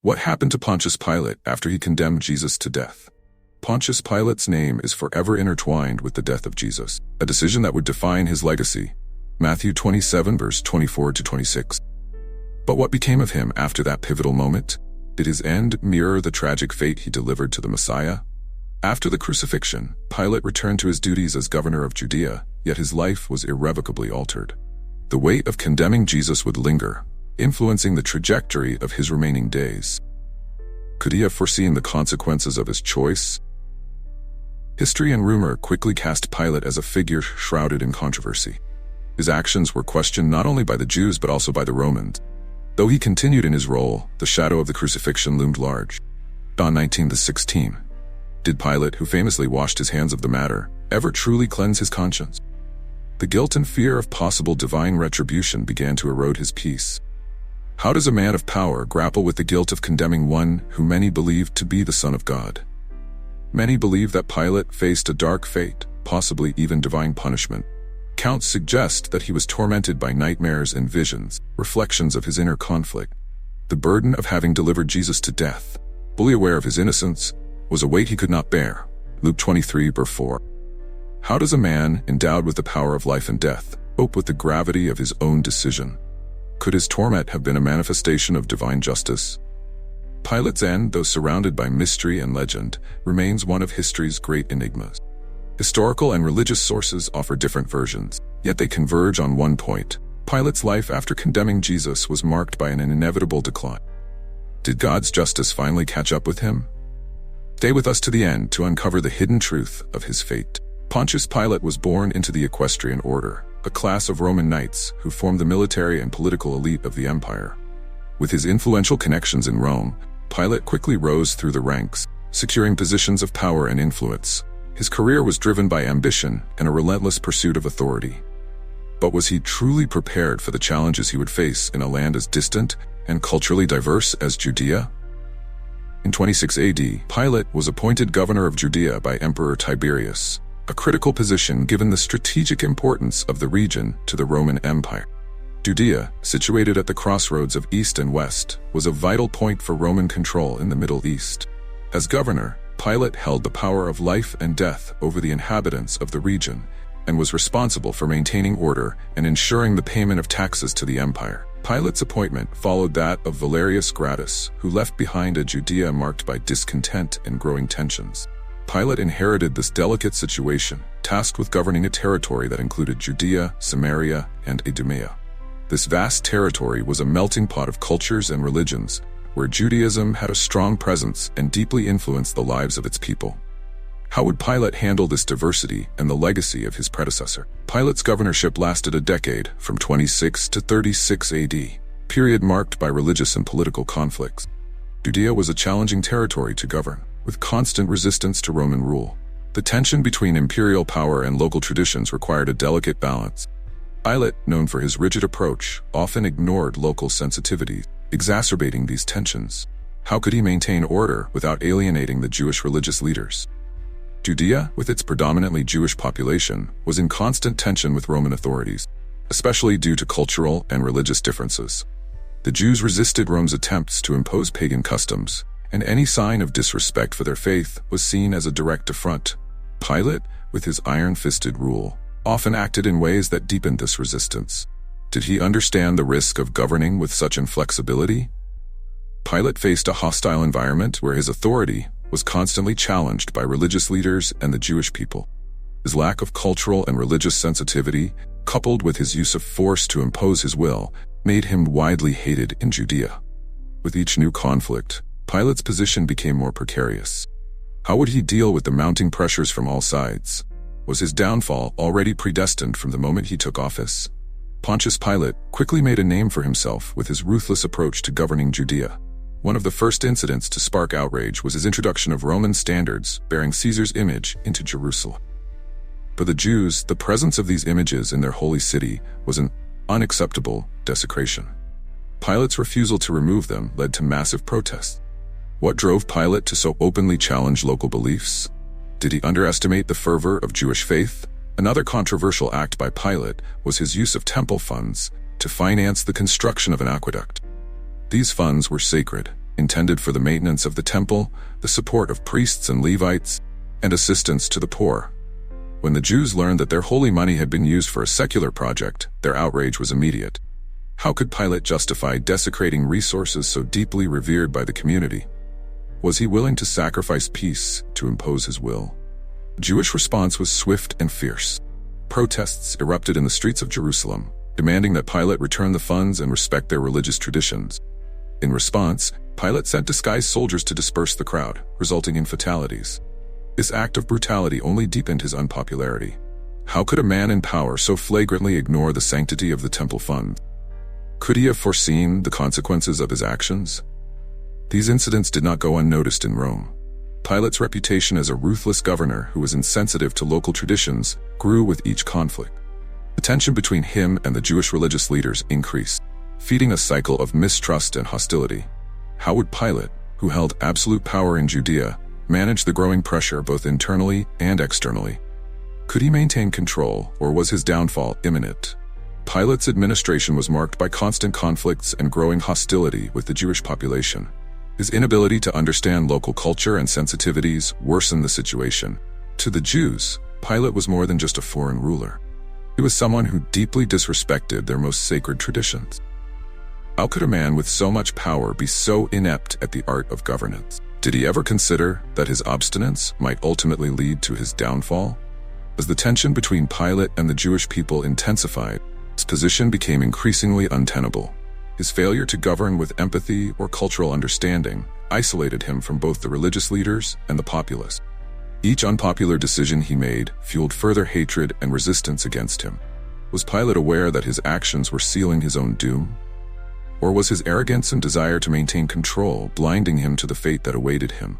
What happened to Pontius Pilate after he condemned Jesus to death? Pontius Pilate's name is forever intertwined with the death of Jesus, a decision that would define his legacy. Matthew 27 verse 24 to 26. But what became of him after that pivotal moment? Did his end mirror the tragic fate he delivered to the Messiah? After the crucifixion, Pilate returned to his duties as governor of Judea, yet his life was irrevocably altered. The weight of condemning Jesus would linger, influencing the trajectory of his remaining days. Could he have foreseen the consequences of his choice? History and rumor quickly cast Pilate as a figure shrouded in controversy. His actions were questioned not only by the Jews but also by the Romans. Though he continued in his role, the shadow of the crucifixion loomed large. John 19:16. Did Pilate, who famously washed his hands of the matter, ever truly cleanse his conscience? The guilt and fear of possible divine retribution began to erode his peace. How does a man of power grapple with the guilt of condemning one who many believed to be the Son of God? Many believe that Pilate faced a dark fate, possibly even divine punishment. Accounts suggest that he was tormented by nightmares and visions, reflections of his inner conflict. The burden of having delivered Jesus to death, fully aware of his innocence, was a weight he could not bear. Luke 23 verse 4. How does a man, endowed with the power of life and death, cope with the gravity of his own decision? Could his torment have been a manifestation of divine justice? Pilate's end, though surrounded by mystery and legend, remains one of history's great enigmas. Historical and religious sources offer different versions, yet they converge on one point. Pilate's life after condemning Jesus was marked by an inevitable decline. Did God's justice finally catch up with him? Stay with us to the end to uncover the hidden truth of his fate. Pontius Pilate was born into the equestrian order, a class of Roman knights who formed the military and political elite of the empire. With his influential connections in Rome, Pilate quickly rose through the ranks, securing positions of power and influence. His career was driven by ambition and a relentless pursuit of authority. But was he truly prepared for the challenges he would face in a land as distant and culturally diverse as Judea? In 26 AD, Pilate was appointed governor of Judea by Emperor Tiberius, a critical position given the strategic importance of the region to the Roman Empire. Judea, situated at the crossroads of East and West, was a vital point for Roman control in the Middle East. As governor, Pilate held the power of life and death over the inhabitants of the region and was responsible for maintaining order and ensuring the payment of taxes to the empire. Pilate's appointment followed that of Valerius Gratus, who left behind a Judea marked by discontent and growing tensions. Pilate inherited this delicate situation, tasked with governing a territory that included Judea, Samaria, and Idumea. This vast territory was a melting pot of cultures and religions, where Judaism had a strong presence and deeply influenced the lives of its people. How would Pilate handle this diversity and the legacy of his predecessor? Pilate's governorship lasted a decade, from 26 to 36 AD, period marked by religious and political conflicts. Judea was a challenging territory to govern, with constant resistance to Roman rule. The tension between imperial power and local traditions required a delicate balance. Pilate, known for his rigid approach, often ignored local sensitivities, exacerbating these tensions. How could he maintain order without alienating the Jewish religious leaders? Judea, with its predominantly Jewish population, was in constant tension with Roman authorities, especially due to cultural and religious differences. The Jews resisted Rome's attempts to impose pagan customs, and any sign of disrespect for their faith was seen as a direct affront. Pilate, with his iron-fisted rule, often acted in ways that deepened this resistance. Did he understand the risk of governing with such inflexibility? Pilate faced a hostile environment where his authority was constantly challenged by religious leaders and the Jewish people. His lack of cultural and religious sensitivity, coupled with his use of force to impose his will, made him widely hated in Judea. With each new conflict, Pilate's position became more precarious. How would he deal with the mounting pressures from all sides? Was his downfall already predestined from the moment he took office? Pontius Pilate quickly made a name for himself with his ruthless approach to governing Judea. One of the first incidents to spark outrage was his introduction of Roman standards bearing Caesar's image into Jerusalem. For the Jews, the presence of these images in their holy city was an unacceptable desecration. Pilate's refusal to remove them led to massive protests. What drove Pilate to so openly challenge local beliefs? Did he underestimate the fervor of Jewish faith? Another controversial act by Pilate was his use of temple funds to finance the construction of an aqueduct. These funds were sacred, intended for the maintenance of the temple, the support of priests and Levites, and assistance to the poor. When the Jews learned that their holy money had been used for a secular project, their outrage was immediate. How could Pilate justify desecrating resources so deeply revered by the community? Was he willing to sacrifice peace to impose his will? The Jewish response was swift and fierce. Protests erupted in the streets of Jerusalem, demanding that Pilate return the funds and respect their religious traditions. In response, Pilate sent disguised soldiers to disperse the crowd, resulting in fatalities. This act of brutality only deepened his unpopularity. How could a man in power so flagrantly ignore the sanctity of the temple funds? Could he have foreseen the consequences of his actions? These incidents did not go unnoticed in Rome. Pilate's reputation as a ruthless governor who was insensitive to local traditions grew with each conflict. The tension between him and the Jewish religious leaders increased, feeding a cycle of mistrust and hostility. How would Pilate, who held absolute power in Judea, manage the growing pressure both internally and externally? Could he maintain control, or was his downfall imminent? Pilate's administration was marked by constant conflicts and growing hostility with the Jewish population. His inability to understand local culture and sensitivities worsened the situation. To the Jews, Pilate was more than just a foreign ruler. He was someone who deeply disrespected their most sacred traditions. How could a man with so much power be so inept at the art of governance? Did he ever consider that his obstinance might ultimately lead to his downfall? As the tension between Pilate and the Jewish people intensified, his position became increasingly untenable. His failure to govern with empathy or cultural understanding isolated him from both the religious leaders and the populace. Each unpopular decision he made fueled further hatred and resistance against him. Was Pilate aware that his actions were sealing his own doom? Or was his arrogance and desire to maintain control blinding him to the fate that awaited him?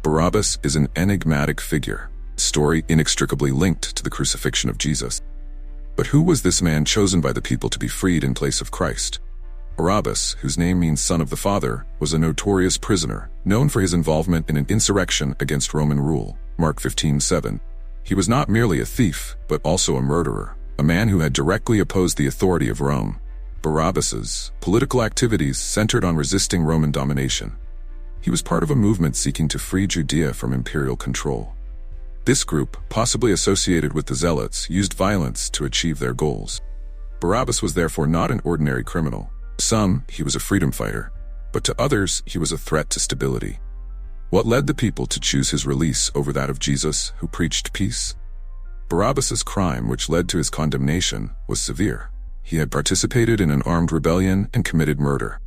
Barabbas is an enigmatic figure, a story inextricably linked to the crucifixion of Jesus. But who was this man chosen by the people to be freed in place of Christ? Barabbas, whose name means son of the Father, was a notorious prisoner, known for his involvement in an insurrection against Roman rule, Mark 15:7. He was not merely a thief, but also a murderer, a man who had directly opposed the authority of Rome. Barabbas's political activities centered on resisting Roman domination. He was part of a movement seeking to free Judea from imperial control. This group, possibly associated with the Zealots, used violence to achieve their goals. Barabbas was therefore not an ordinary criminal. To some, he was a freedom fighter, but to others, he was a threat to stability. What led the people to choose his release over that of Jesus, who preached peace? Barabbas's crime, which led to his condemnation, was severe. He had participated in an armed rebellion and committed murder.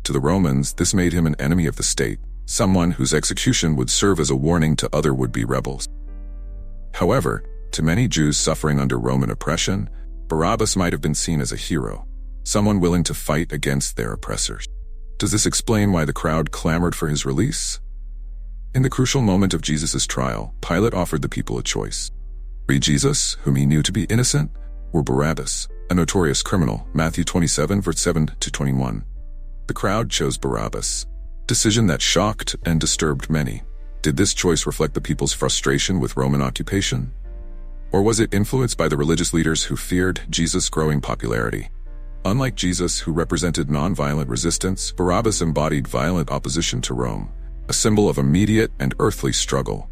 To the Romans, this made him an enemy of the state, someone whose execution would serve as a warning to other would-be rebels. However, to many Jews suffering under Roman oppression, Barabbas might have been seen as a hero, someone willing to fight against their oppressors. Does this explain why the crowd clamored for his release? In the crucial moment of Jesus' trial, Pilate offered the people a choice. Free Jesus, whom he knew to be innocent, or Barabbas, a notorious criminal, Matthew 27, verse 7-21. The crowd chose Barabbas, a decision that shocked and disturbed many. Did this choice reflect the people's frustration with Roman occupation? Or was it influenced by the religious leaders who feared Jesus' growing popularity? Unlike Jesus, who represented nonviolent resistance, Barabbas embodied violent opposition to Rome, a symbol of immediate and earthly struggle.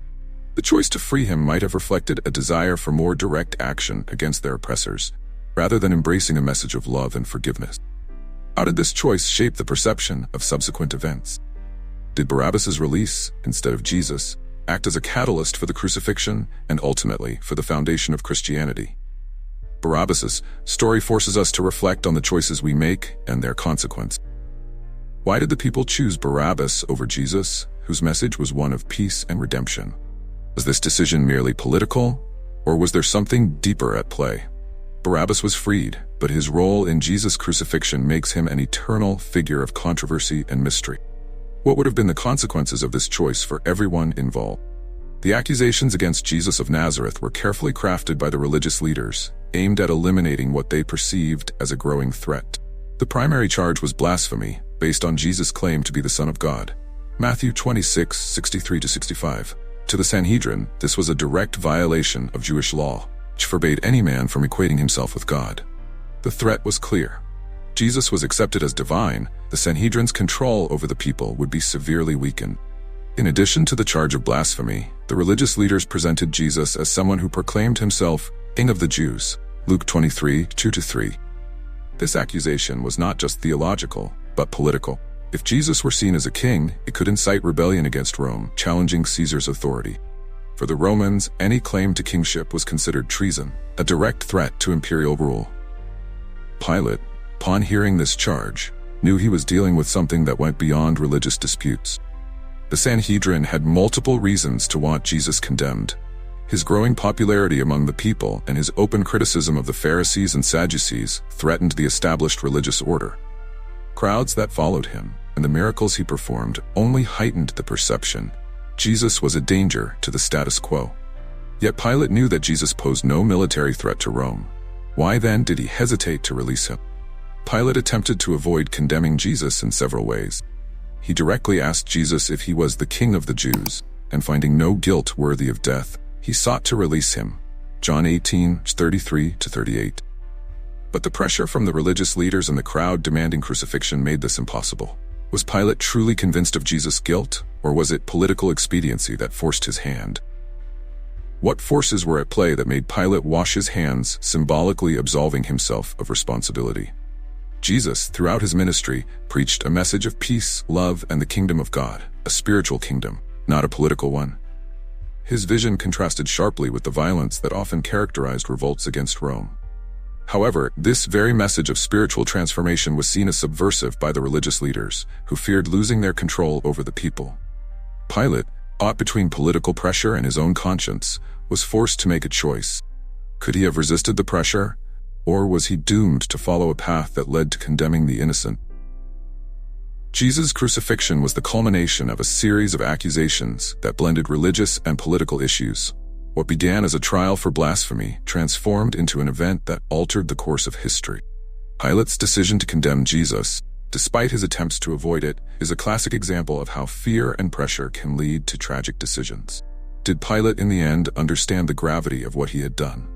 The choice to free him might have reflected a desire for more direct action against their oppressors, rather than embracing a message of love and forgiveness. How did this choice shape the perception of subsequent events? Did Barabbas's release, instead of Jesus, act as a catalyst for the crucifixion and ultimately for the foundation of Christianity? Barabbas's story forces us to reflect on the choices we make and their consequence. Why did the people choose Barabbas over Jesus, whose message was one of peace and redemption? Was this decision merely political, or was there something deeper at play? Barabbas was freed, but his role in Jesus' crucifixion makes him an eternal figure of controversy and mystery. What would have been the consequences of this choice for everyone involved? The accusations against Jesus of Nazareth were carefully crafted by the religious leaders, aimed at eliminating what they perceived as a growing threat. The primary charge was blasphemy, based on Jesus' claim to be the Son of God. Matthew 26, 63-65. To the Sanhedrin, this was a direct violation of Jewish law, which forbade any man from equating himself with God. The threat was clear. Jesus was accepted as divine, the Sanhedrin's control over the people would be severely weakened. In addition to the charge of blasphemy, the religious leaders presented Jesus as someone who proclaimed himself King of the Jews. Luke 23, 2-3. This accusation was not just theological, but political. If Jesus were seen as a king, it could incite rebellion against Rome, challenging Caesar's authority. For the Romans, any claim to kingship was considered treason, a direct threat to imperial rule. Pilate, upon hearing this charge, knew he was dealing with something that went beyond religious disputes. The Sanhedrin had multiple reasons to want Jesus condemned. His growing popularity among the people and his open criticism of the Pharisees and Sadducees threatened the established religious order. Crowds that followed him, and the miracles he performed, only heightened the perception Jesus was a danger to the status quo. Yet Pilate knew that Jesus posed no military threat to Rome. Why then did he hesitate to release him? Pilate attempted to avoid condemning Jesus in several ways. He directly asked Jesus if he was the King of the Jews, and finding no guilt worthy of death, he sought to release him. John 18:33-38. But the pressure from the religious leaders and the crowd demanding crucifixion made this impossible. Was Pilate truly convinced of Jesus' guilt, or was it political expediency that forced his hand? What forces were at play that made Pilate wash his hands, symbolically absolving himself of responsibility? Jesus, throughout his ministry, preached a message of peace, love, and the kingdom of God, a spiritual kingdom, not a political one. His vision contrasted sharply with the violence that often characterized revolts against Rome. However, this very message of spiritual transformation was seen as subversive by the religious leaders, who feared losing their control over the people. Pilate, caught between political pressure and his own conscience, was forced to make a choice. Could he have resisted the pressure, or was he doomed to follow a path that led to condemning the innocent? Jesus' crucifixion was the culmination of a series of accusations that blended religious and political issues. What began as a trial for blasphemy transformed into an event that altered the course of history. Pilate's decision to condemn Jesus, despite his attempts to avoid it, is a classic example of how fear and pressure can lead to tragic decisions. Did Pilate in the end understand the gravity of what he had done?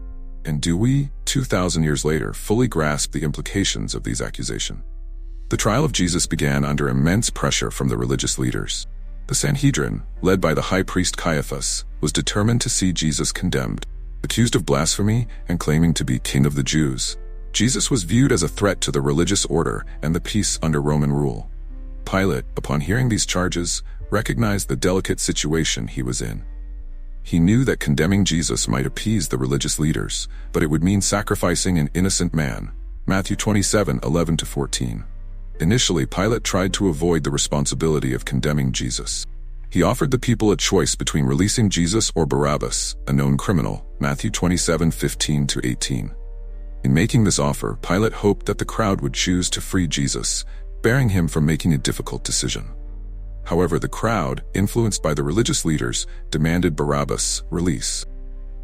And do we, 2,000 years later, fully grasp the implications of these accusations? The trial of Jesus began under immense pressure from the religious leaders. The Sanhedrin, led by the high priest Caiaphas, was determined to see Jesus condemned. Accused of blasphemy and claiming to be King of the Jews, Jesus was viewed as a threat to the religious order and the peace under Roman rule. Pilate, upon hearing these charges, recognized the delicate situation he was in. He knew that condemning Jesus might appease the religious leaders, but it would mean sacrificing an innocent man. Matthew 27:11-14. Initially, Pilate tried to avoid the responsibility of condemning Jesus. He offered the people a choice between releasing Jesus or Barabbas, a known criminal. Matthew 27:15-18. In making this offer, Pilate hoped that the crowd would choose to free Jesus, sparing him from making a difficult decision. However, the crowd, influenced by the religious leaders, demanded Barabbas' release.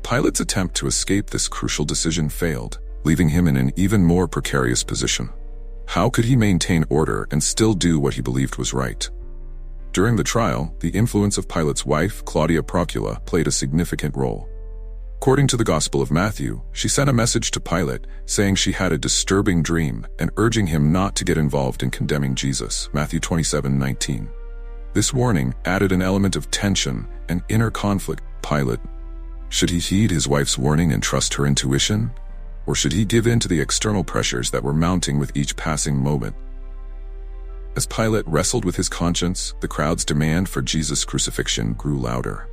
Pilate's attempt to escape this crucial decision failed, leaving him in an even more precarious position. How could he maintain order and still do what he believed was right? During the trial, the influence of Pilate's wife, Claudia Procula, played a significant role. According to the Gospel of Matthew, she sent a message to Pilate saying she had a disturbing dream and urging him not to get involved in condemning Jesus. Matthew 27:19. This warning added an element of tension and inner conflict. Pilate, should he heed his wife's warning and trust her intuition? Or should he give in to the external pressures that were mounting with each passing moment? As Pilate wrestled with his conscience, the crowd's demand for Jesus' crucifixion grew louder.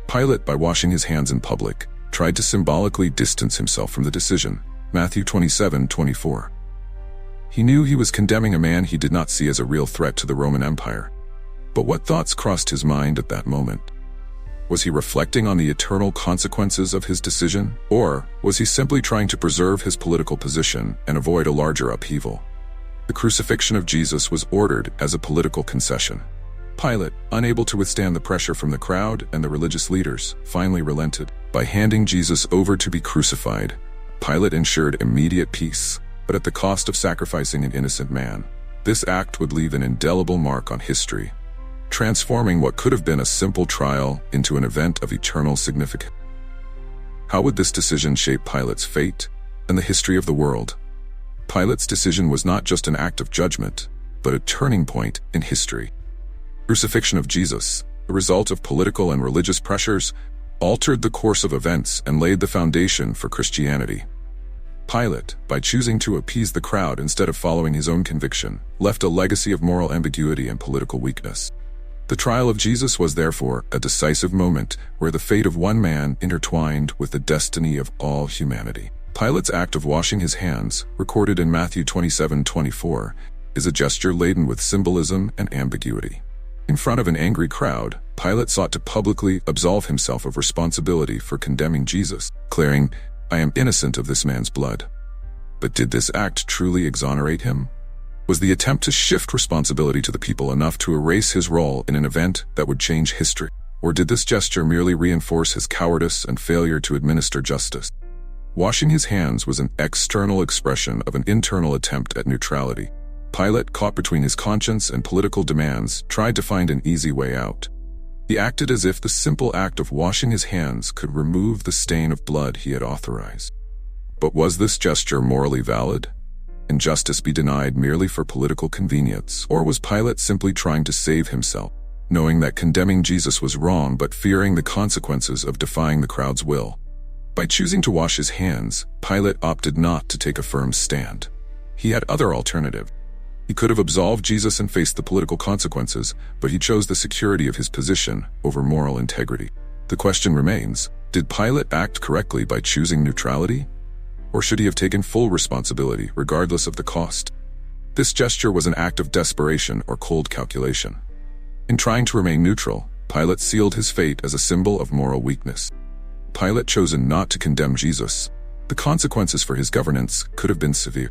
Pilate, by washing his hands in public, tried to symbolically distance himself from the decision. Matthew 27:24. He knew he was condemning a man he did not see as a real threat to the Roman Empire. But what thoughts crossed his mind at that moment? Was he reflecting on the eternal consequences of his decision, or was he simply trying to preserve his political position and avoid a larger upheaval? The crucifixion of Jesus was ordered as a political concession. Pilate, unable to withstand the pressure from the crowd and the religious leaders, finally relented. By handing Jesus over to be crucified, Pilate ensured immediate peace, but at the cost of sacrificing an innocent man. This act would leave an indelible mark on history, transforming what could have been a simple trial into an event of eternal significance. How would this decision shape Pilate's fate and the history of the world? Pilate's decision was not just an act of judgment, but a turning point in history. Crucifixion of Jesus, the result of political and religious pressures, altered the course of events and laid the foundation for Christianity. Pilate, by choosing to appease the crowd instead of following his own conviction, left a legacy of moral ambiguity and political weakness. The trial of Jesus was therefore a decisive moment where the fate of one man intertwined with the destiny of all humanity. Pilate's act of washing his hands, recorded in Matthew 27:24, is a gesture laden with symbolism and ambiguity. In front of an angry crowd, Pilate sought to publicly absolve himself of responsibility for condemning Jesus, declaring, "I am innocent of this man's blood." But did this act truly exonerate him? Was the attempt to shift responsibility to the people enough to erase his role in an event that would change history? Or did this gesture merely reinforce his cowardice and failure to administer justice? Washing his hands was an external expression of an internal attempt at neutrality. Pilate, caught between his conscience and political demands, tried to find an easy way out. He acted as if the simple act of washing his hands could remove the stain of blood he had authorized. But was this gesture morally valid? Can justice be denied merely for political convenience? Or was Pilate simply trying to save himself, knowing that condemning Jesus was wrong but fearing the consequences of defying the crowd's will? By choosing to wash his hands, Pilate opted not to take a firm stand. He had other alternatives. He could have absolved Jesus and faced the political consequences, but he chose the security of his position over moral integrity. The question remains, did Pilate act correctly by choosing neutrality? Or should he have taken full responsibility, regardless of the cost? This gesture was an act of desperation or cold calculation. In trying to remain neutral, Pilate sealed his fate as a symbol of moral weakness. Pilate chosen not to condemn Jesus. The consequences for his governance could have been severe.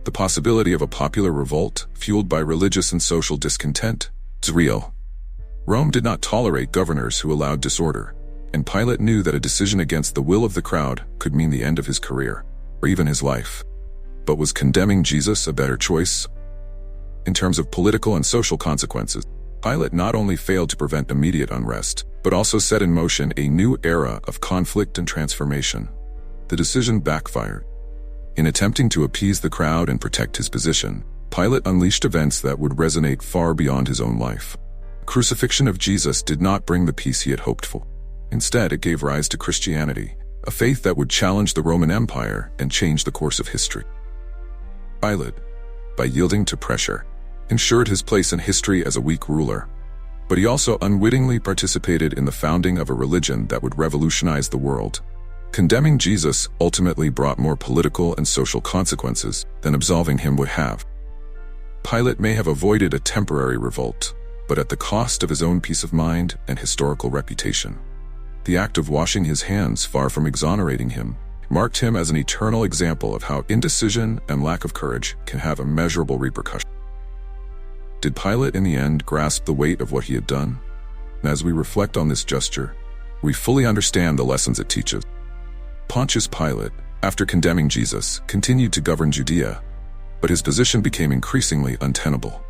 The possibility of a popular revolt, fueled by religious and social discontent, is real. Rome did not tolerate governors who allowed disorder, and Pilate knew that a decision against the will of the crowd could mean the end of his career, or even his life. But was condemning Jesus a better choice? In terms of political and social consequences, Pilate not only failed to prevent immediate unrest, but also set in motion a new era of conflict and transformation. The decision backfired. In attempting to appease the crowd and protect his position, Pilate unleashed events that would resonate far beyond his own life. The crucifixion of Jesus did not bring the peace he had hoped for. Instead, it gave rise to Christianity, a faith that would challenge the Roman Empire and change the course of history. Pilate, by yielding to pressure, ensured his place in history as a weak ruler. But he also unwittingly participated in the founding of a religion that would revolutionize the world. Condemning Jesus ultimately brought more political and social consequences than absolving him would have. Pilate may have avoided a temporary revolt, but at the cost of his own peace of mind and historical reputation. The act of washing his hands, far from exonerating him, marked him as an eternal example of how indecision and lack of courage can have immeasurable repercussions. Did Pilate in the end grasp the weight of what he had done? And as we reflect on this gesture, we fully understand the lessons it teaches. Pontius Pilate, after condemning Jesus, continued to govern Judea, but his position became increasingly untenable.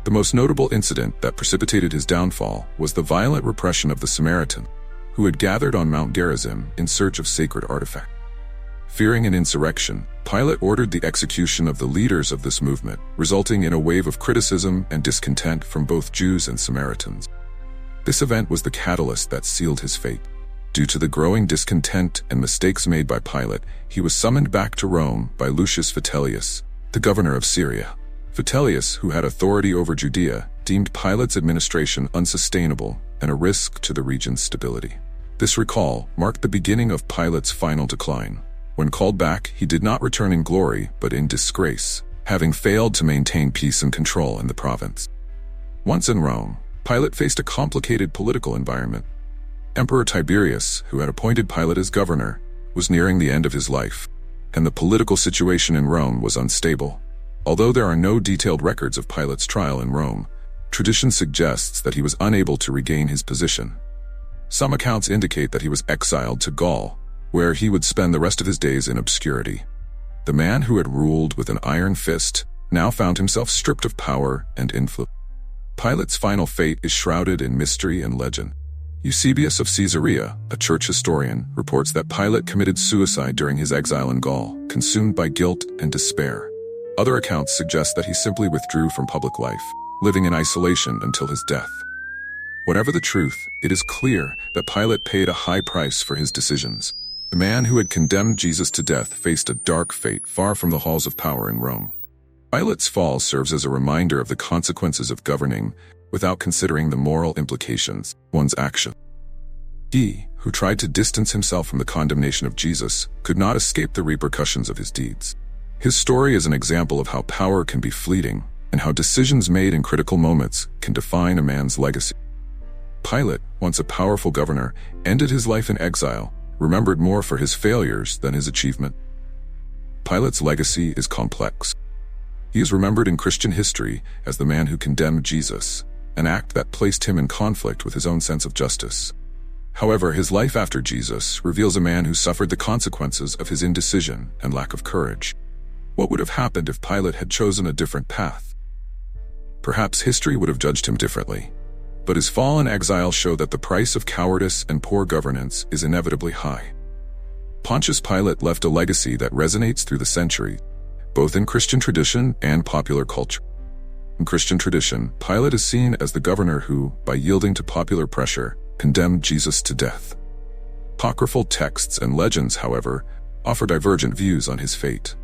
The most notable incident that precipitated his downfall was the violent repression of the Samaritans, who had gathered on Mount Gerizim in search of sacred artifacts. Fearing an insurrection, Pilate ordered the execution of the leaders of this movement, resulting in a wave of criticism and discontent from both Jews and Samaritans. This event was the catalyst that sealed his fate. Due to the growing discontent and mistakes made by Pilate, he was summoned back to Rome by Lucius Vitellius, the governor of Syria. Vitellius, who had authority over Judea, deemed Pilate's administration unsustainable and a risk to the region's stability. This recall marked the beginning of Pilate's final decline. When called back, he did not return in glory, but in disgrace, having failed to maintain peace and control in the province. Once in Rome, Pilate faced a complicated political environment. Emperor Tiberius, who had appointed Pilate as governor, was nearing the end of his life, and the political situation in Rome was unstable. Although there are no detailed records of Pilate's trial in Rome, tradition suggests that he was unable to regain his position. Some accounts indicate that he was exiled to Gaul, where he would spend the rest of his days in obscurity. The man who had ruled with an iron fist now found himself stripped of power and influence. Pilate's final fate is shrouded in mystery and legend. Eusebius of Caesarea, a church historian, reports that Pilate committed suicide during his exile in Gaul, consumed by guilt and despair. Other accounts suggest that he simply withdrew from public life, living in isolation until his death. Whatever the truth, it is clear that Pilate paid a high price for his decisions. The man who had condemned Jesus to death faced a dark fate far from the halls of power in Rome. Pilate's fall serves as a reminder of the consequences of governing without considering the moral implications of one's action. He, who tried to distance himself from the condemnation of Jesus, could not escape the repercussions of his deeds. His story is an example of how power can be fleeting and how decisions made in critical moments can define a man's legacy. Pilate, once a powerful governor, ended his life in exile, remembered more for his failures than his achievement. Pilate's legacy is complex. He is remembered in Christian history as the man who condemned Jesus, an act that placed him in conflict with his own sense of justice. However, his life after Jesus reveals a man who suffered the consequences of his indecision and lack of courage. What would have happened if Pilate had chosen a different path? Perhaps history would have judged him differently. But his fall and exile show that the price of cowardice and poor governance is inevitably high. Pontius Pilate left a legacy that resonates through the centuries, both in Christian tradition and popular culture. In Christian tradition, Pilate is seen as the governor who, by yielding to popular pressure, condemned Jesus to death. Apocryphal texts and legends, however, offer divergent views on his fate.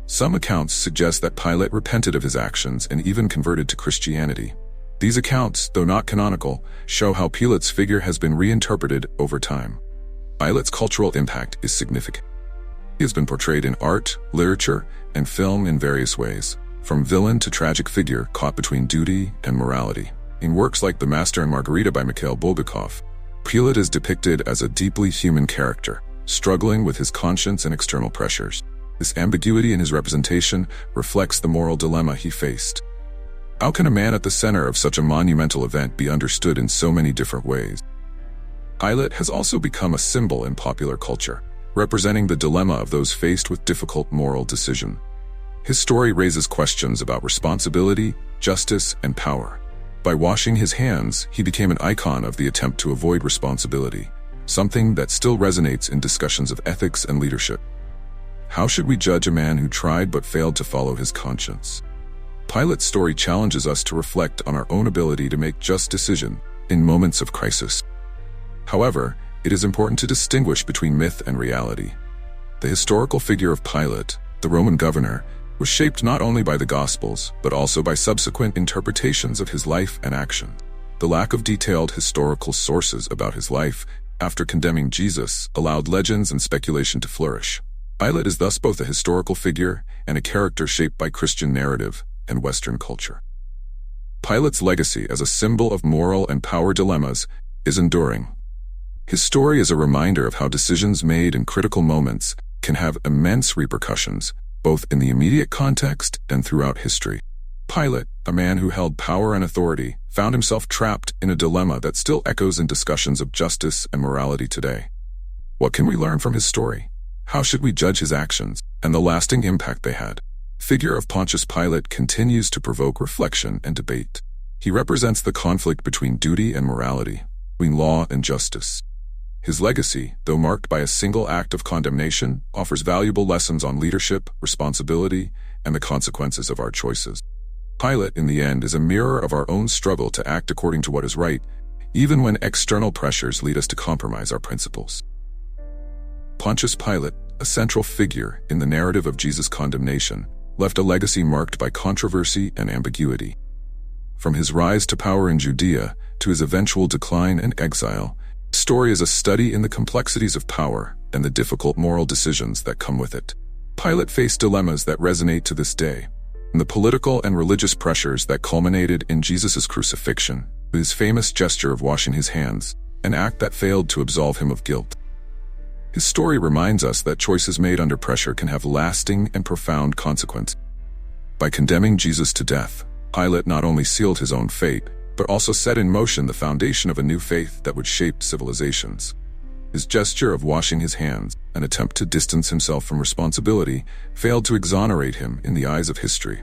Some accounts suggest that Pilate repented of his actions and even converted to Christianity. These accounts, though not canonical, show how Pilate's figure has been reinterpreted over time. Pilate's cultural impact is significant. He has been portrayed in art, literature, and film in various ways, from villain to tragic figure caught between duty and morality. In works like The Master and Margarita by Mikhail Bulgakov, Pilate is depicted as a deeply human character, struggling with his conscience and external pressures. This ambiguity in his representation reflects the moral dilemma he faced. How can a man at the center of such a monumental event be understood in so many different ways? Pilate has also become a symbol in popular culture, representing the dilemma of those faced with difficult moral decision. His story raises questions about responsibility, justice, and power. By washing his hands, he became an icon of the attempt to avoid responsibility, something that still resonates in discussions of ethics and leadership. How should we judge a man who tried but failed to follow his conscience? Pilate's story challenges us to reflect on our own ability to make just decisions in moments of crisis. However, it is important to distinguish between myth and reality. The historical figure of Pilate, the Roman governor, was shaped not only by the Gospels, but also by subsequent interpretations of his life and action. The lack of detailed historical sources about his life after condemning Jesus allowed legends and speculation to flourish. Pilate is thus both a historical figure and a character shaped by Christian narrative and Western culture. Pilate's legacy as a symbol of moral and power dilemmas is enduring. His story is a reminder of how decisions made in critical moments can have immense repercussions, both in the immediate context and throughout history. Pilate, a man who held power and authority, found himself trapped in a dilemma that still echoes in discussions of justice and morality today. What can we learn from his story? How should we judge his actions and the lasting impact they had? The figure of Pontius Pilate continues to provoke reflection and debate. He represents the conflict between duty and morality, between law and justice. His legacy, though marked by a single act of condemnation, offers valuable lessons on leadership, responsibility, and the consequences of our choices. Pilate, in the end, is a mirror of our own struggle to act according to what is right, even when external pressures lead us to compromise our principles. Pontius Pilate, a central figure in the narrative of Jesus' condemnation, left a legacy marked by controversy and ambiguity. From his rise to power in Judea to his eventual decline and exile, his story is a study in the complexities of power and the difficult moral decisions that come with it. Pilate faced dilemmas that resonate to this day, and the political and religious pressures that culminated in Jesus' crucifixion, with his famous gesture of washing his hands, an act that failed to absolve him of guilt. His story reminds us that choices made under pressure can have lasting and profound consequences. By condemning Jesus to death, Pilate not only sealed his own fate, but also set in motion the foundation of a new faith that would shape civilizations. His gesture of washing his hands, an attempt to distance himself from responsibility, failed to exonerate him in the eyes of history.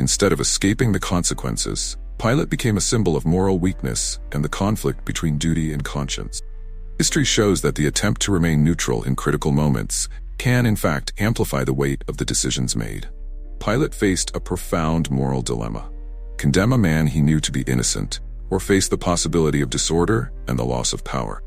Instead of escaping the consequences, Pilate became a symbol of moral weakness and the conflict between duty and conscience. History shows that the attempt to remain neutral in critical moments can, in fact, amplify the weight of the decisions made. Pilate faced a profound moral dilemma: condemn a man he knew to be innocent, or face the possibility of disorder and the loss of power.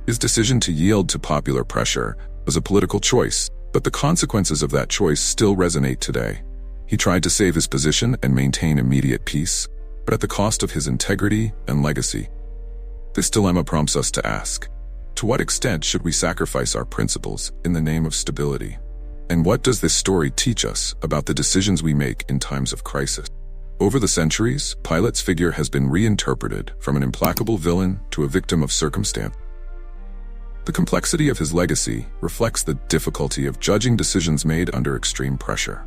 His decision to yield to popular pressure was a political choice, but the consequences of that choice still resonate today. He tried to save his position and maintain immediate peace, but at the cost of his integrity and legacy. This dilemma prompts us to ask, to what extent should we sacrifice our principles in the name of stability? And what does this story teach us about the decisions we make in times of crisis? Over the centuries, Pilate's figure has been reinterpreted from an implacable villain to a victim of circumstance. The complexity of his legacy reflects the difficulty of judging decisions made under extreme pressure.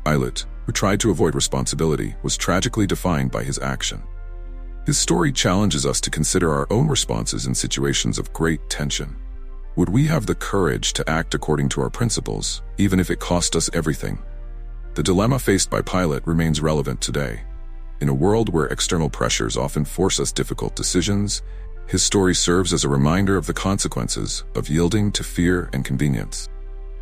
Pilate, who tried to avoid responsibility, was tragically defined by his action. His story challenges us to consider our own responses in situations of great tension. Would we have the courage to act according to our principles, even if it cost us everything? The dilemma faced by Pilate remains relevant today. In a world where external pressures often force us difficult decisions, his story serves as a reminder of the consequences of yielding to fear and convenience.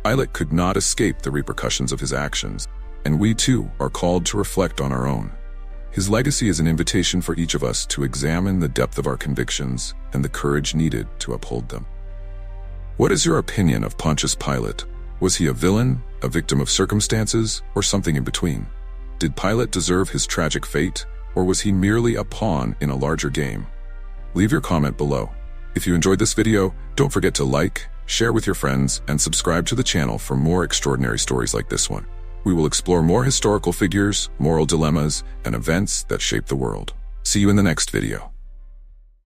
Pilate could not escape the repercussions of his actions, and we too are called to reflect on our own. His legacy is an invitation for each of us to examine the depth of our convictions and the courage needed to uphold them. What is your opinion of Pontius Pilate? Was he a villain, a victim of circumstances, or something in between? Did Pilate deserve his tragic fate, or was he merely a pawn in a larger game? Leave your comment below. If you enjoyed this video, don't forget to like, share with your friends, and subscribe to the channel for more extraordinary stories like this one. We will explore more historical figures, moral dilemmas, and events that shape the world. See you in the next video.